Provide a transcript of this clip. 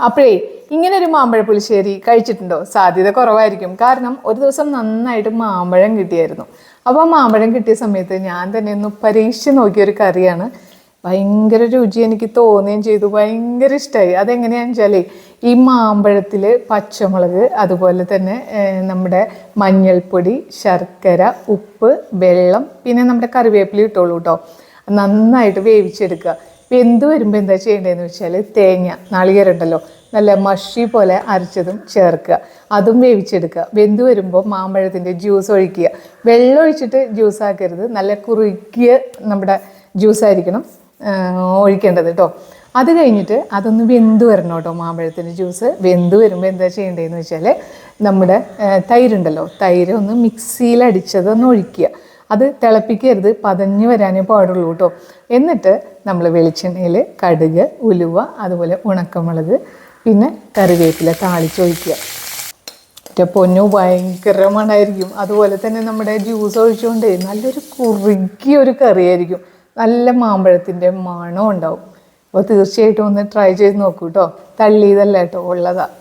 അപ്പോഴേ ഇങ്ങനെ ഒരു മാമ്പഴ പുളിശ്ശേരി കഴിച്ചിട്ടുണ്ടോ? സാധ്യത കുറവായിരിക്കും. കാരണം ഒരു ദിവസം നന്നായിട്ട് മാമ്പഴം കിട്ടിയായിരുന്നു. അപ്പോൾ മാമ്പഴം കിട്ടിയ സമയത്ത് ഞാൻ തന്നെ ഒന്ന് പരീക്ഷിച്ച് നോക്കിയൊരു കറിയാണ്. ഭയങ്കര രുചി എനിക്ക് തോന്നുകയും ചെയ്തു. ഭയങ്കര ഇഷ്ടമായി. അതെങ്ങനെയാണെന്ന് വെച്ചാൽ ഈ മാമ്പഴത്തിൽ പച്ചമുളക്, അതുപോലെ തന്നെ നമ്മുടെ മഞ്ഞൾപ്പൊടി, ശർക്കര, ഉപ്പ്, വെള്ളം, പിന്നെ നമ്മുടെ കറിവേപ്പില ഇട്ടോളൂ കേട്ടോ. നന്നായിട്ട് വേവിച്ചെടുക്കുക. വെന്ത് വരുമ്പോൾ എന്താ ചെയ്യേണ്ടതെന്ന് വെച്ചാൽ തേങ്ങ, നാളികേരം ഉണ്ടല്ലോ, നല്ല മഷി പോലെ അരച്ചതും ചേർക്കുക. അതും വേവിച്ചെടുക്കുക. വെന്ത് വരുമ്പോൾ മാമ്പഴത്തിൻ്റെ ജ്യൂസ് ഒഴിക്കുക. വെള്ളം ഒഴിച്ചിട്ട് ജ്യൂസ് ആക്കരുത്, നല്ല കുറുക്കിയ നമ്മുടെ ജ്യൂസായിരിക്കണം ഒഴിക്കേണ്ടത് കേട്ടോ. അത് കഴിഞ്ഞിട്ട് അതൊന്ന് വെന്ത് വരണം കേട്ടോ. മാമ്പഴത്തിൻ്റെ ജ്യൂസ് വെന്ത് വരുമ്പോൾ എന്താ ചെയ്യേണ്ടതെന്ന് വെച്ചാൽ നമ്മുടെ തൈരുണ്ടല്ലോ, തൈര് ഒന്ന് മിക്സിയിൽ അടിച്ചതൊന്ന് ഒഴിക്കുക. അത് തിളപ്പിക്കരുത്, പതഞ്ഞ് വരാനേ പാടുള്ളൂ കേട്ടോ. എന്നിട്ട് നമ്മൾ വെളിച്ചെണ്ണയിൽ കടുക്, ഉലുവ, അതുപോലെ ഉണക്കമുളക്, പിന്നെ കറിവേപ്പില താളിച്ചൊഴിക്കുക. മറ്റേ പൊന്നു ഭയങ്കര മണമായിരിക്കും. അതുപോലെ തന്നെ നമ്മുടെ ജ്യൂസ് ഒഴിച്ചുകൊണ്ട് നല്ലൊരു കുറുകിയൊരു കറിയായിരിക്കും. നല്ല മാമ്പഴത്തിൻ്റെ മണം ഉണ്ടാവും. അപ്പോൾ തീർച്ചയായിട്ടും ഒന്ന് ട്രൈ ചെയ്ത് നോക്കൂ കേട്ടോ. തള്ളിയതല്ല കേട്ടോ, ഉള്ളതാണ്.